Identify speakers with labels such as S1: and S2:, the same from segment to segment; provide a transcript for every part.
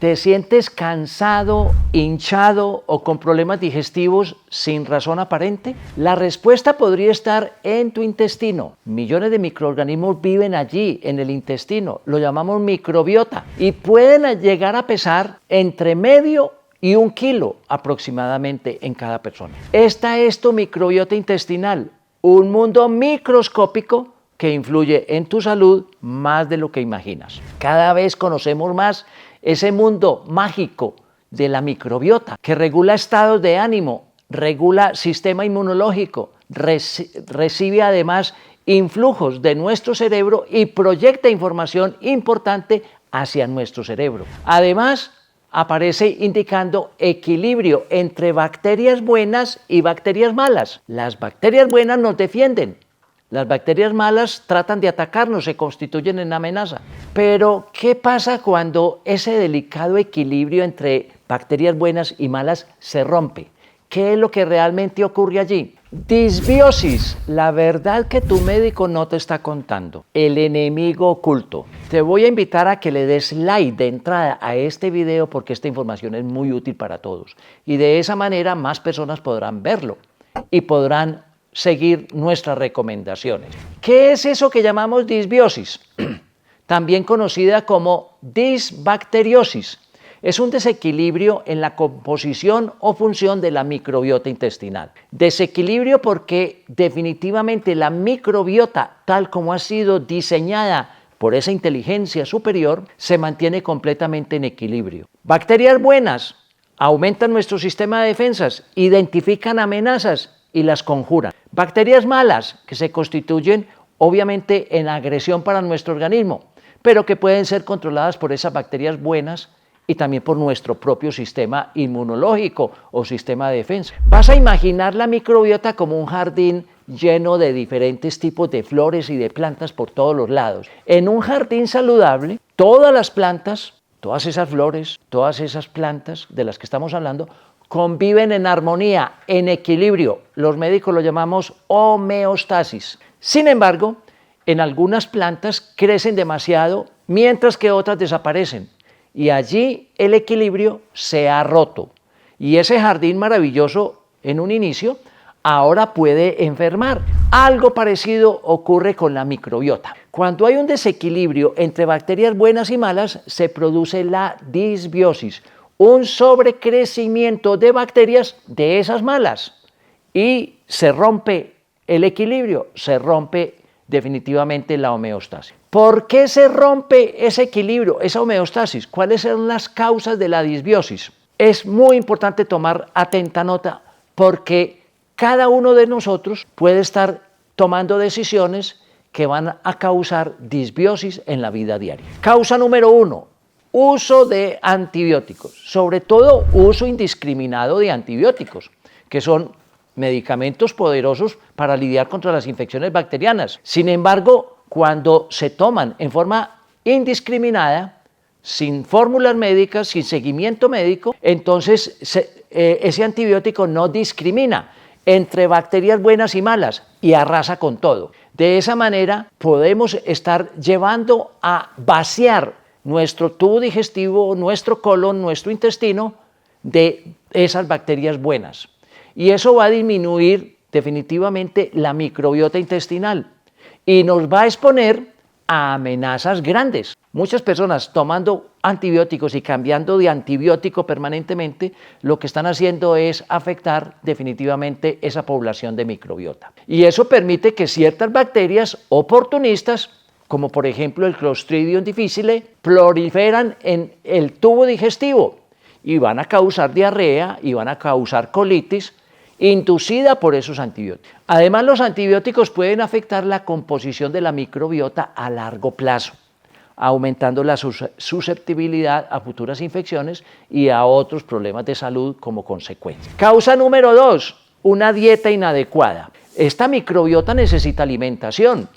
S1: ¿Te sientes cansado, hinchado o con problemas digestivos sin razón aparente? La respuesta podría estar en tu intestino. Millones de microorganismos viven allí, en el intestino. Lo llamamos microbiota y pueden llegar a pesar entre medio y 1 kilo aproximadamente en cada persona. Esta es tu microbiota intestinal, un mundo microscópico que influye en tu salud más de lo que imaginas. Cada vez conocemos más ese mundo mágico de la microbiota que regula estados de ánimo, regula sistema inmunológico, recibe además influjos de nuestro cerebro y proyecta información importante hacia nuestro cerebro. Además, aparece indicando equilibrio entre bacterias buenas y bacterias malas. Las bacterias buenas nos defienden. Las bacterias malas tratan de atacarnos, se constituyen en amenaza. Pero, ¿qué pasa cuando ese delicado equilibrio entre bacterias buenas y malas se rompe? ¿Qué es lo que realmente ocurre allí? Disbiosis, la verdad que tu médico no te está contando, el enemigo oculto. Te voy a invitar a que le des like de entrada a este video porque esta información es muy útil para todos. Y de esa manera más personas podrán verlo y podrán seguir nuestras recomendaciones. ¿Qué es eso que llamamos disbiosis? También conocida como disbacteriosis. Es un desequilibrio en la composición o función de la microbiota intestinal. Desequilibrio porque definitivamente la microbiota, tal como ha sido diseñada por esa inteligencia superior, se mantiene completamente en equilibrio. Bacterias buenas aumentan nuestro sistema de defensas, identifican amenazas y las conjuran. Bacterias malas que se constituyen obviamente en agresión para nuestro organismo, pero que pueden ser controladas por esas bacterias buenas y también por nuestro propio sistema inmunológico o sistema de defensa. Vas a imaginar la microbiota como un jardín lleno de diferentes tipos de flores y de plantas por todos los lados. En un jardín saludable, todas las plantas, todas esas flores, todas esas plantas de las que estamos hablando, conviven en armonía, en equilibrio. Los médicos lo llamamos homeostasis. Sin embargo, en algunas plantas crecen demasiado, mientras que otras desaparecen. Y allí el equilibrio se ha roto. Y ese jardín maravilloso en un inicio, ahora puede enfermar. Algo parecido ocurre con la microbiota. Cuando hay un desequilibrio entre bacterias buenas y malas, se produce la disbiosis, un sobrecrecimiento de bacterias de esas malas y se rompe el equilibrio, se rompe definitivamente la homeostasis. ¿Por qué se rompe ese equilibrio, esa homeostasis? ¿Cuáles son las causas de la disbiosis? Es muy importante tomar atenta nota porque cada uno de nosotros puede estar tomando decisiones que van a causar disbiosis en la vida diaria. Causa número 1. Uso de antibióticos, sobre todo uso indiscriminado de antibióticos, que son medicamentos poderosos para lidiar contra las infecciones bacterianas. Sin embargo, cuando se toman en forma indiscriminada, sin fórmulas médicas, sin seguimiento médico, entonces ese antibiótico no discrimina entre bacterias buenas y malas y arrasa con todo. De esa manera podemos estar llevando a vaciar nuestro tubo digestivo, nuestro colon, nuestro intestino de esas bacterias buenas. Y eso va a disminuir definitivamente la microbiota intestinal y nos va a exponer a amenazas grandes. Muchas personas tomando antibióticos y cambiando de antibiótico permanentemente, lo que están haciendo es afectar definitivamente esa población de microbiota. Y eso permite que ciertas bacterias oportunistas, como por ejemplo el Clostridium difficile, proliferan en el tubo digestivo y van a causar diarrea y van a causar colitis inducida por esos antibióticos. Además, los antibióticos pueden afectar la composición de la microbiota a largo plazo, aumentando la susceptibilidad a futuras infecciones y a otros problemas de salud como consecuencia. Causa número 2, una dieta inadecuada. Esta microbiota necesita alimentación.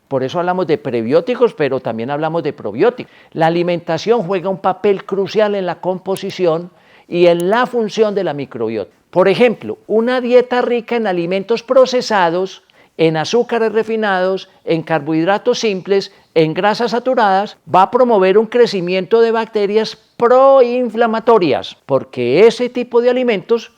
S1: Por eso hablamos de prebióticos, pero también hablamos de probióticos. La alimentación juega un papel crucial en la composición y en la función de la microbiota. Por ejemplo, una dieta rica en alimentos procesados, en azúcares refinados, en carbohidratos simples, en grasas saturadas, va a promover un crecimiento de bacterias proinflamatorias, porque ese tipo de alimentos,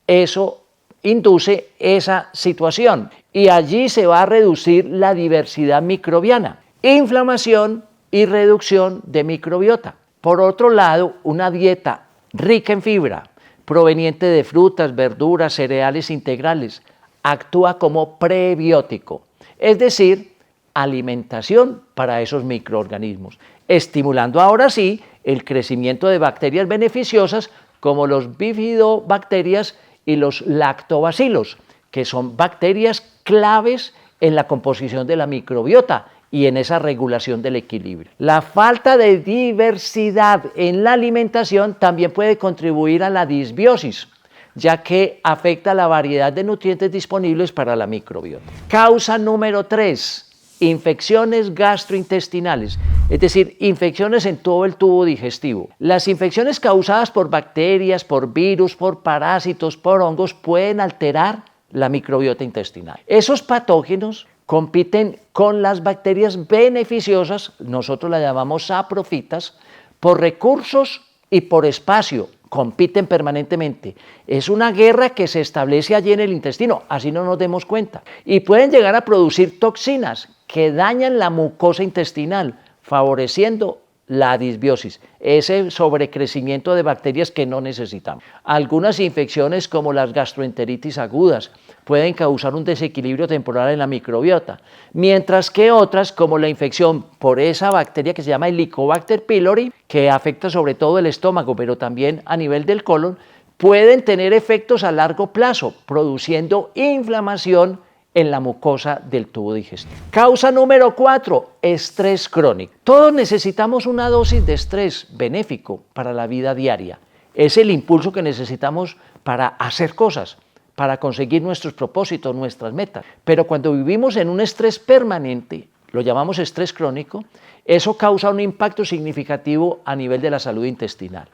S1: eso induce esa situación y allí se va a reducir la diversidad microbiana, inflamación y reducción de microbiota. Por otro lado, una dieta rica en fibra, proveniente de frutas, verduras, cereales integrales, actúa como prebiótico, es decir, alimentación para esos microorganismos, estimulando ahora sí el crecimiento de bacterias beneficiosas como los bifidobacterias y los lactobacilos, que son bacterias claves en la composición de la microbiota y en esa regulación del equilibrio. La falta de diversidad en la alimentación también puede contribuir a la disbiosis, ya que afecta la variedad de nutrientes disponibles para la microbiota. Causa número 3. Infecciones gastrointestinales, es decir, infecciones en todo el tubo digestivo. Las infecciones causadas por bacterias, por virus, por parásitos, por hongos pueden alterar la microbiota intestinal. Esos patógenos compiten con las bacterias beneficiosas, nosotros las llamamos saprofitas, por recursos y por espacio. Compiten permanentemente. Es una guerra que se establece allí en el intestino, así no nos demos cuenta. Y pueden llegar a producir toxinas que dañan la mucosa intestinal, favoreciendo la disbiosis, ese sobrecrecimiento de bacterias que no necesitamos. Algunas infecciones como las gastroenteritis agudas pueden causar un desequilibrio temporal en la microbiota, mientras que otras como la infección por esa bacteria que se llama Helicobacter pylori, que afecta sobre todo el estómago, pero también a nivel del colon, pueden tener efectos a largo plazo, produciendo inflamación en la mucosa del tubo digestivo. Causa número 4, estrés crónico. Todos necesitamos una dosis de estrés benéfico para la vida diaria. Es el impulso que necesitamos para hacer cosas, para conseguir nuestros propósitos, nuestras metas. Pero cuando vivimos en un estrés permanente, lo llamamos estrés crónico, eso causa un impacto significativo a nivel de la salud intestinal.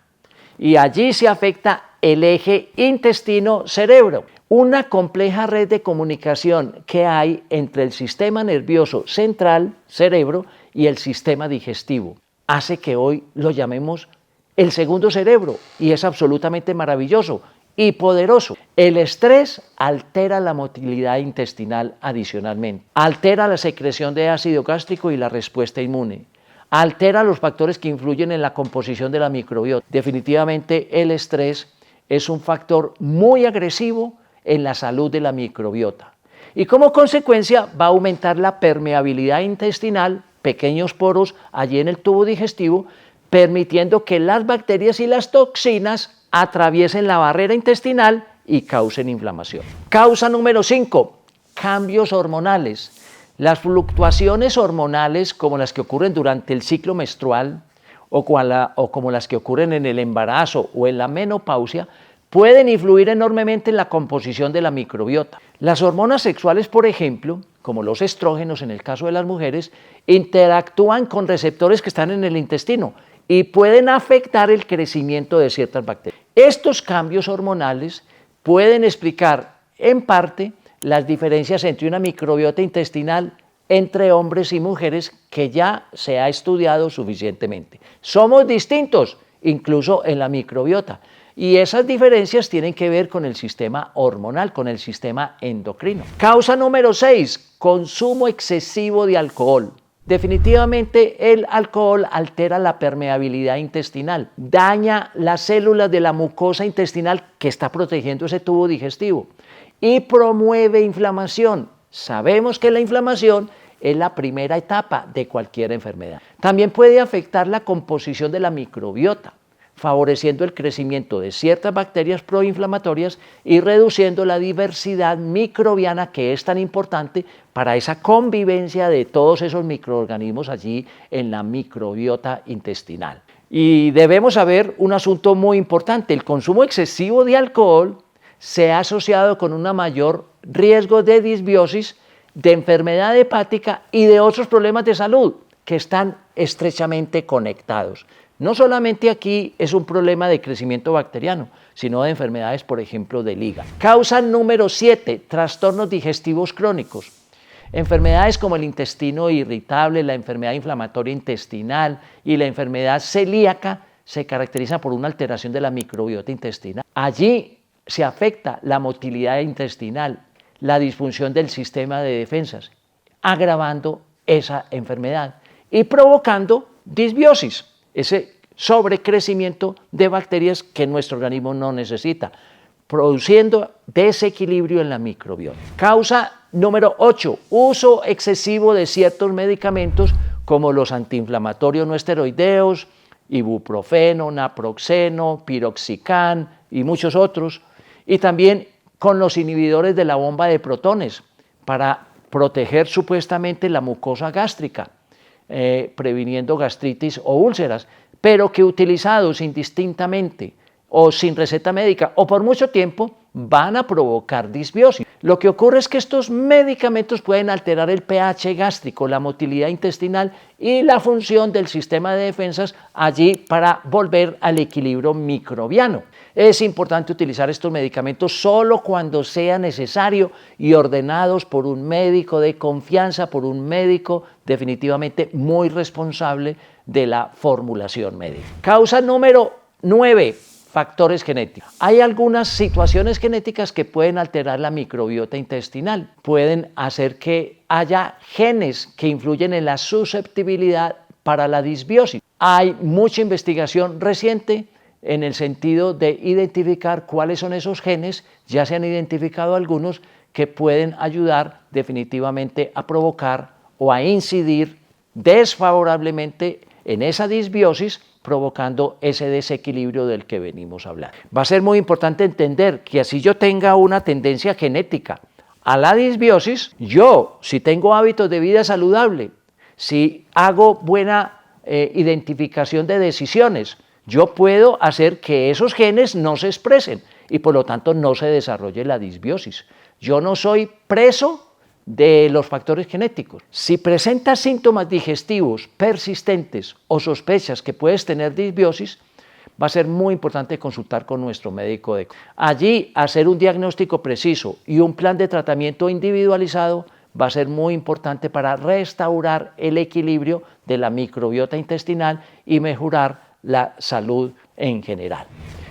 S1: Y allí se afecta el eje intestino-cerebro, una compleja red de comunicación que hay entre el sistema nervioso central, cerebro, y el sistema digestivo. Hace que hoy lo llamemos el segundo cerebro y es absolutamente maravilloso y poderoso. El estrés altera la motilidad intestinal adicionalmente, altera la secreción de ácido gástrico y la respuesta inmune, altera los factores que influyen en la composición de la microbiota. Definitivamente el estrés es un factor muy agresivo en la salud de la microbiota y como consecuencia va a aumentar la permeabilidad intestinal, pequeños poros allí en el tubo digestivo, permitiendo que las bacterias y las toxinas atraviesen la barrera intestinal y causen inflamación. Causa número 5, cambios hormonales. Las fluctuaciones hormonales como las que ocurren durante el ciclo menstrual o como las que ocurren en el embarazo o en la menopausia pueden influir enormemente en la composición de la microbiota. Las hormonas sexuales, por ejemplo, como los estrógenos en el caso de las mujeres, interactúan con receptores que están en el intestino y pueden afectar el crecimiento de ciertas bacterias. Estos cambios hormonales pueden explicar en parte las diferencias entre una microbiota intestinal entre hombres y mujeres que ya se ha estudiado suficientemente. Somos distintos, incluso en la microbiota. Y esas diferencias tienen que ver con el sistema hormonal, con el sistema endocrino. Causa número 6, consumo excesivo de alcohol. Definitivamente el alcohol altera la permeabilidad intestinal, daña las células de la mucosa intestinal que está protegiendo ese tubo digestivo y promueve inflamación. Sabemos que la inflamación es la primera etapa de cualquier enfermedad. También puede afectar la composición de la microbiota, favoreciendo el crecimiento de ciertas bacterias proinflamatorias y reduciendo la diversidad microbiana que es tan importante para esa convivencia de todos esos microorganismos allí en la microbiota intestinal. Y debemos saber un asunto muy importante: el consumo excesivo de alcohol se ha asociado con un mayor riesgo de disbiosis, de enfermedad hepática y de otros problemas de salud que están estrechamente conectados. No solamente aquí es un problema de crecimiento bacteriano, sino de enfermedades, por ejemplo, del hígado. Causa número 7, trastornos digestivos crónicos. Enfermedades como el intestino irritable, la enfermedad inflamatoria intestinal y la enfermedad celíaca se caracterizan por una alteración de la microbiota intestinal. Allí se afecta la motilidad intestinal, la disfunción del sistema de defensas, agravando esa enfermedad y provocando disbiosis, ese sobrecrecimiento de bacterias que nuestro organismo no necesita, produciendo desequilibrio en la microbiota. Causa número 8, uso excesivo de ciertos medicamentos como los antiinflamatorios no esteroideos, ibuprofeno, naproxeno, piroxicam y muchos otros, y también con los inhibidores de la bomba de protones para proteger supuestamente la mucosa gástrica, previniendo gastritis o úlceras, pero que utilizados indistintamente o sin receta médica o por mucho tiempo van a provocar disbiosis. Lo que ocurre es que estos medicamentos pueden alterar el pH gástrico, la motilidad intestinal y la función del sistema de defensas allí para volver al equilibrio microbiano. Es importante utilizar estos medicamentos solo cuando sea necesario y ordenados por un médico de confianza, por un médico definitivamente muy responsable de la formulación médica. Causa número 9. Factores genéticos. Hay algunas situaciones genéticas que pueden alterar la microbiota intestinal. Pueden hacer que haya genes que influyen en la susceptibilidad para la disbiosis. Hay mucha investigación reciente en el sentido de identificar cuáles son esos genes. Ya se han identificado algunos que pueden ayudar definitivamente a provocar o a incidir desfavorablemente en esa disbiosis, provocando ese desequilibrio del que venimos hablando. Va a ser muy importante entender que así yo tenga una tendencia genética a la disbiosis, yo, si tengo hábitos de vida saludable, si hago buena identificación de decisiones, yo puedo hacer que esos genes no se expresen y por lo tanto no se desarrolle la disbiosis. Yo no soy preso de los factores genéticos. Si presentas síntomas digestivos persistentes o sospechas que puedes tener disbiosis, va a ser muy importante consultar con nuestro médico. Allí, hacer un diagnóstico preciso y un plan de tratamiento individualizado va a ser muy importante para restaurar el equilibrio de la microbiota intestinal y mejorar la salud en general.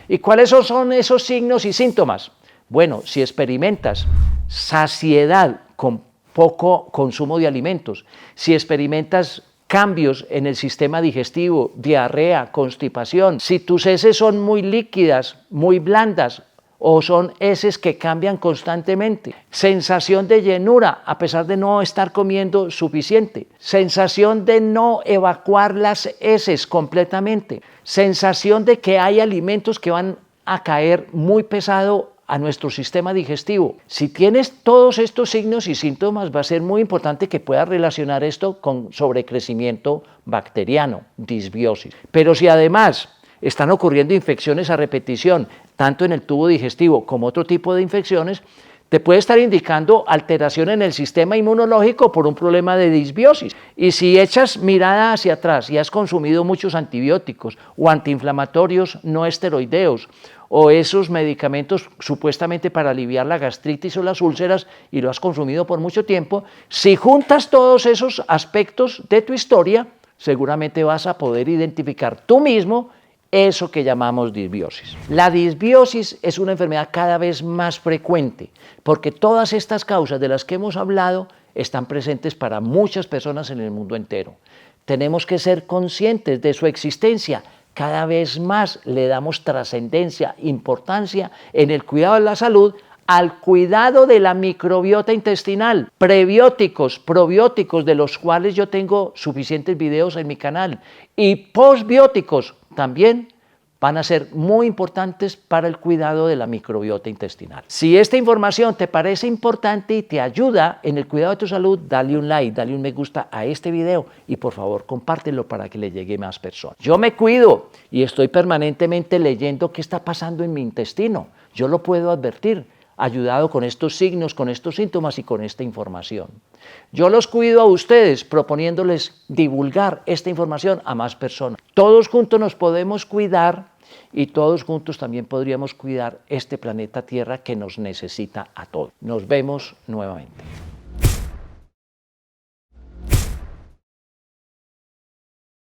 S1: ¿Y cuáles son esos signos y síntomas? Bueno, si experimentas saciedad con poco consumo de alimentos, si experimentas cambios en el sistema digestivo, diarrea, constipación, si tus heces son muy líquidas, muy blandas o son heces que cambian constantemente, sensación de llenura a pesar de no estar comiendo suficiente, sensación de no evacuar las heces completamente, sensación de que hay alimentos que van a caer muy pesado a nuestro sistema digestivo. Si tienes todos estos signos y síntomas, va a ser muy importante que puedas relacionar esto con sobrecrecimiento bacteriano, disbiosis. Pero si además están ocurriendo infecciones a repetición, tanto en el tubo digestivo como otro tipo de infecciones, te puede estar indicando alteración en el sistema inmunológico por un problema de disbiosis. Y si echas mirada hacia atrás y has consumido muchos antibióticos o antiinflamatorios no esteroideos o esos medicamentos supuestamente para aliviar la gastritis o las úlceras y lo has consumido por mucho tiempo, si juntas todos esos aspectos de tu historia, seguramente vas a poder identificar tú mismo eso que llamamos disbiosis. La disbiosis es una enfermedad cada vez más frecuente porque todas estas causas de las que hemos hablado están presentes para muchas personas en el mundo entero. Tenemos que ser conscientes de su existencia. Cada vez más le damos trascendencia, importancia en el cuidado de la salud al cuidado de la microbiota intestinal, prebióticos, probióticos, de los cuales yo tengo suficientes videos en mi canal, y postbióticos también van a ser muy importantes para el cuidado de la microbiota intestinal. Si esta información te parece importante y te ayuda en el cuidado de tu salud, dale un like, dale un me gusta a este video y por favor compártelo para que le llegue a más personas. Yo me cuido y estoy permanentemente leyendo qué está pasando en mi intestino. Yo lo puedo advertir, ayudado con estos signos, con estos síntomas y con esta información. Yo los cuido a ustedes proponiéndoles divulgar esta información a más personas. Todos juntos nos podemos cuidar y todos juntos también podríamos cuidar este planeta Tierra que nos necesita a todos. Nos vemos nuevamente.